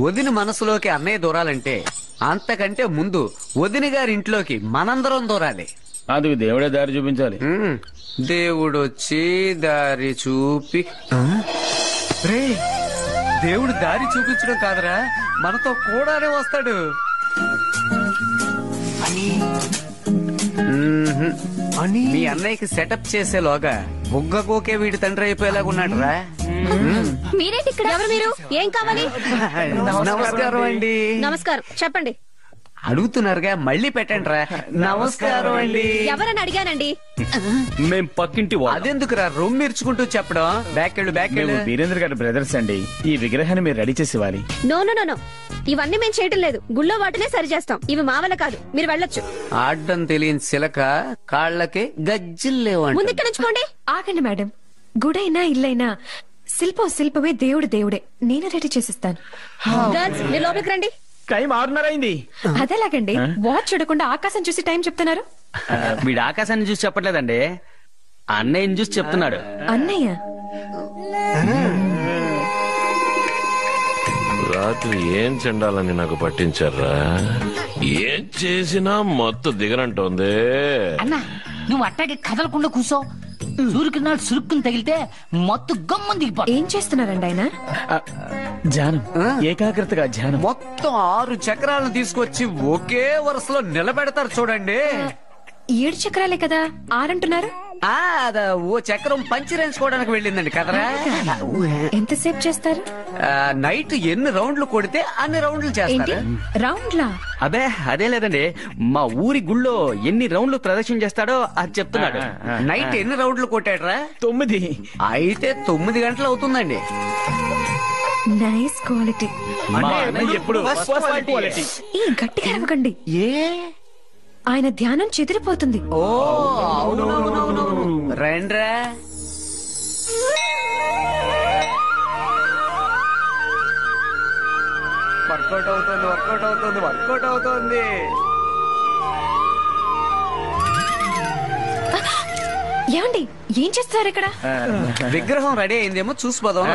వదిన మనసులోకి అన్నయ్య దూరాలంటే అంతకంటే ముందు వదిన గారి ఇంట్లోకి మనందరం దూరాలి. అందుకు దేవుడే దారి చూపించాలి. దేవుడొచ్చి దారి చూపి రే దేవుడు దారి చూపించడం కాదురా, మనతో కూడానే వస్తాడు. మీ అన్నయ్యకి సెటప్ చేసేలోగా బుగ్గకోకే వీడి తండ్రి అయిపోయేలాగా ఉన్నాడు రా. మీరేంటి ఇక్కడ? ఎవరు మీరు? ఏం కావాలి? నమస్కారం అండి. నమస్కారం, చెప్పండి. అడుగుతున్నారుగా, మళ్ళీ పెట్టండి రా. నమస్కారం అండి. ఎవరని అడిగానండి? మేం పక్కింటి అదెందుకురా రొమ్మిర్చుకుంటూ చెప్పడం? బ్యాకెళ్ళు బ్యాకెళ్ళు. వీరేంద్ర గారి బ్రదర్స్ అండి. ఈ విగ్రహాన్ని మీరు రెడీ చేసి ఇవ్వాలి. నో నో నో, ఇవన్నీ మేము చేయటం లేదు. గుళ్ళో వాటినే సరి చేస్తాం. ఇవి మా వల్ల కాదు, మీరు వెళ్ళొచ్చు. ఆడ్డం తెలియని చిలక కాళ్ళకి గజ్జిల్లేవంట. ముందు ఇక్కడ నుంచి పోండి. ఆగండి మేడం, గుడైనా ఇల్లైనా శిల్పమే, దేవుడు దేవుడే. నేను రెడీ చేసిస్తాను. గర్ల్స్, మీరు లోపలికి రండి. టైం 6:30 అయింది. అదేలాగండి, వాచ్ చూడకుండా ఆకాశం చూసి టైం చెప్తున్నారు. వీడు ఆకాశాన్ని చూసి చెప్పట్లేదండి, అన్నయ్యని చూసి చెప్తున్నాడు. అన్నయ్య రాత్రి ఏం చెండాలని నాకు పట్టించారా? ఏం చేసినా మొత్తం దిగనంటోంది. అన్నా, నువ్వు అట్టాగే కదలకుండా కూర్చో. సూర్యుకిన్నాడు సురుక్కుని తగిలితే మొత్తం గమ్ముని దిగిపో. ఏం చేస్తున్నారండి ఆయన? ధ్యానం, ఏకాగ్రతగా ధ్యానం. మొత్తం 6 చక్రాలను తీసుకొచ్చి ఒకే వరుసలో నిలబెడతారు చూడండి. 7 చక్రాలే కదా, 6 అంటున్నారు. ఓ చక్రం పంచిరేసుకోవడానికి వెళ్ళిందండి కదరా. ఎంతసేపు చేస్తారు? నైట్ ఎన్ని రౌండ్లు కొడితే అన్ని రౌండ్లు చేస్తారు. రౌండ్లా? అదే అదే లేదండి, మా ఊరి గుళ్ళో ఎన్ని రౌండ్లు ప్రదర్శన చేస్తాడో అది చెప్తున్నాడు. నైట్ ఎన్ని రౌండ్లు కొట్టాడ్రా? 9. అయితే 9 గంటలు అవుతుందండి. Nice quality. ఎప్పుడు ఈ గట్టిగా అరవకండి, ఏ ఆయన ధ్యానం చెదిరిపోతుంది. ఓ అవునవునవును, రండ్రా. వర్కౌట్ అవుతుంది, వర్కౌట్ అవుతుంది, వర్కౌట్ అవుతుంది. ఏమండి, ఏం చేస్తారు ఇక్కడ? విగ్రహం రెడీ అయిందేమో చూసి పోదాం.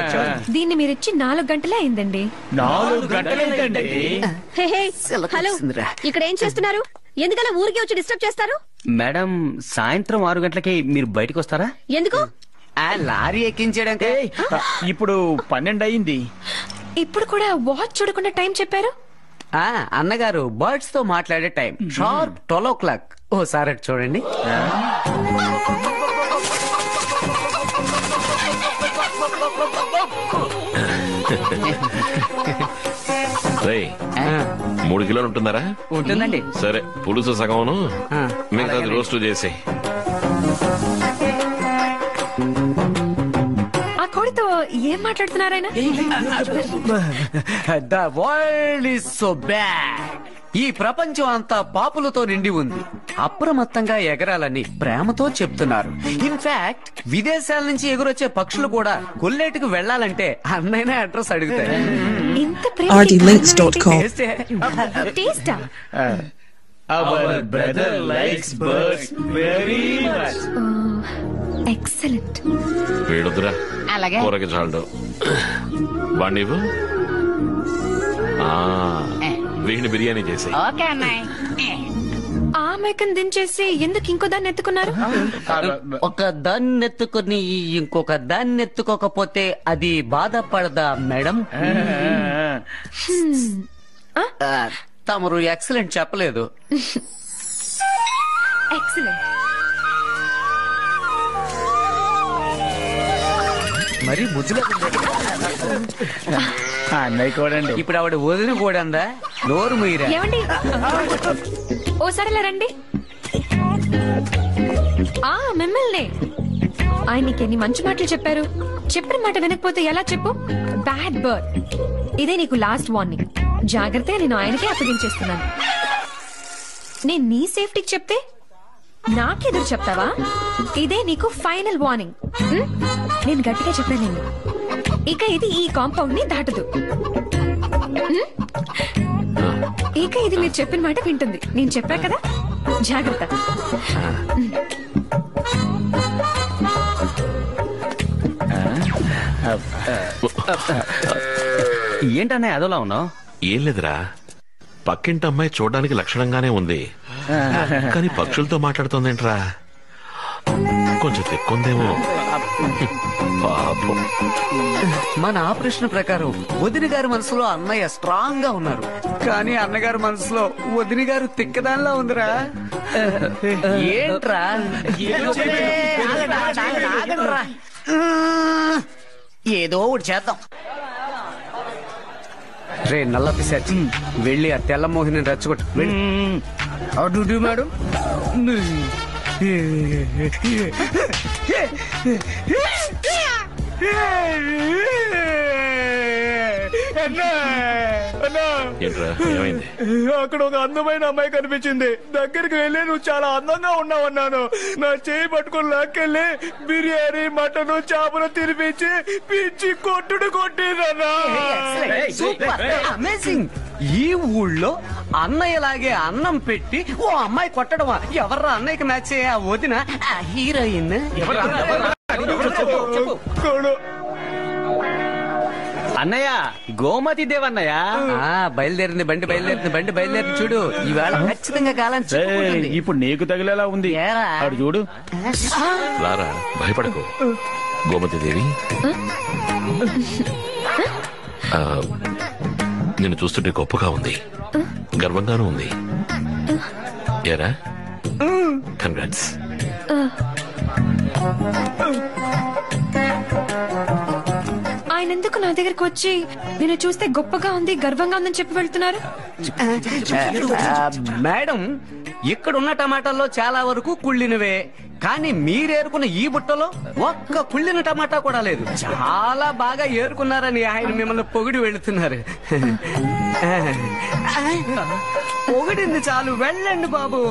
దీన్ని మీరిచ్చి 4 గంటలే అయిందండి. 4 గంటలైందండి. హే హే, హలో, ఇక్కడ ఏం చేస్తున్నారు? ఎందుకలా ఊరికి వచ్చి డిస్టర్బ్ చేస్తారు? మేడం, సాయంత్రం 6 గంటలకి మీరు బయటకు వస్తారా? ఎందుకు? లారీ ఎక్కించడానికి. ఇప్పుడు 12 అయింది. ఇప్పుడు కూడా వాచ్ చూడకుండా టైం చెప్పారు. అన్నగారు బర్డ్స్ తో మాట్లాడే టైం షార్ప్ 12 o'clock. ఓసారి అటు చూడండి. రేయ్, 3 కిలోలు ఉంటుందారా? ఉంటుందండి. సరే, పులుసు సగమును మిగతాది రోస్ట్ చేసి. ఆ కోడితో ఏం మాట్లాడుతున్నారాయన? The world is so bad. ఈ ప్రపంచం అంతా పాపులతో నిండి ఉంది. అప్రమత్తంగా ఎగరాలని ప్రేమతో చెప్తున్నారు. ఇన్ఫాక్ట్ విదేశాల నుంచి ఎగురొచ్చే పక్షులు కూడా కొల్లేటికి వెళ్లాలంటే అన్నైనా అడ్రస్ అడుగుతాయి. ఇంత rdlinks.com. టేస్టా? Our brother likes birds very much. Excellent. వేడుదురా, అలాగే. కూరకి చాలు. బాండీవు వీడిని బిర్యానీ చేసి. ఓకే అన్నాయ్. ఆ మేకను దించేసి ఎందుకు ఇంకో దాన్ని ఎత్తుకున్నారు? ఒక దాన్ని ఎత్తుకుని ఇంకొక దాన్ని ఎత్తుకోకపోతే అది బాధపడదా మేడం? తమరు ఎక్సలెంట్ చెప్పలేదు. ఎక్సలెంట్. మరి ముద్దులో అన్నయ్య కూడా అండి. ఇప్పుడు ఆవిడ వదిన కూడా అందా? నోరు మీరా? ఏమండి, ఓసారిలా రండి. మిమ్మల్ని. ఆయన నీకెన్ని మంచి మాటలు చెప్పారు. చెప్పిన మాట వినకపోతే ఎలా చెప్పు? Bad bird. ఇదే నీకు లాస్ట్ వార్నింగ్. జాగ్రత్తగా నేను ఆయనకే అప్పగించేస్తున్నాను. నేను నీ సేఫ్టీకి చెప్తే నాకెదురు చెప్తావా? ఇదే నీకు ఫైనల్ వార్నింగ్. నేను గట్టిగా చెప్పానండి, ఇక ఇది ఈ కాంపౌండ్ ని దాటదు. ఇక ఇది మీరు చెప్పిన మాట వింటుంది. నేను చెప్పా కదా, జాగ్రత్త. ఏంటన్నయ్య అదోలా ఉన్నావు? ఏం లేదురా, పక్కింటి అమ్మాయి చూడడానికి లక్షణంగానే ఉంది, కానీ పక్షులతో మాట్లాడుతోందేంట్రా? కొంచెం తెక్కుందేమో. పాపం. మన ఆపరేషన్ ప్రకారం వదిన గారి మనసులో అన్నయ్య స్ట్రాంగ్ గా ఉన్నారు, కానీ అన్నగారి మనసులో వదిన గారు తిక్కదానిలా ఉందిరా. ఏంట్రా? ఏదో ఒకటి చేద్దాం. రే నల్ల పిశాచి, వెళ్ళి ఆ తెల్ల మోహిని రెచ్చగొట్టు. అడు మేడం. ఏంట్రా, ఏమైంది? అక్కడ ఒక అందమైన అమ్మాయి కనిపించింది. దగ్గరికి వెళ్ళి నువ్వు చాలా అందంగా ఉన్నావన్నాను. నా చేయి పట్టుకుని లాక్కెళ్ళి బిర్యానీ, మటన్, చేపలు తినిపించి పిచ్చి కొట్టుడు కొట్టిందన్నా. అమేజింగ్. ఈ ఊళ్ళో అన్నయ్యలాగే అన్నం పెట్టి ఓ అమ్మాయి కొట్టడమా? ఎవర్రా అన్నయ్యకి మ్యాచ్ అయ్యే ఆ వదిన హీరోయిన్? అన్నయ్య గోమతి దేవన్నయ్య. బయలుదేరింది బండి, బయలుదేరింది చూడు. ఈవేళ ఖచ్చితంగా కాలం ఇప్పుడు నీకు తగిలేలా ఉంది. అడు చూడు. రారా, భయపడకు గోమతి దేవి. నిన్ను చూస్తుంటే గొప్పగా ఉంది, గర్వంగానూ ఉంది. ఏరా, కంగ్రాట్స్. ఆయన ఎందుకు నా దగ్గరకు వచ్చి నేను చూస్తే గొప్పగా ఉంది, గర్వంగా ఉందని చెప్పి వెళ్తున్నారు? మేడం, ఇక్కడున్న టమాటాల్లో చాలా వరకు కుళ్ళినవే, కానీ మీరేరుకున్న ఈ బుట్టలో ఒక్క కుళ్ళిన టమాటా కూడా లేదు. చాలా బాగా ఏరుకున్నారని ఆయన మిమ్మల్ని పొగిడి వెళుతున్నారు. పొగిడింది చాలు, వెళ్ళండి బాబు.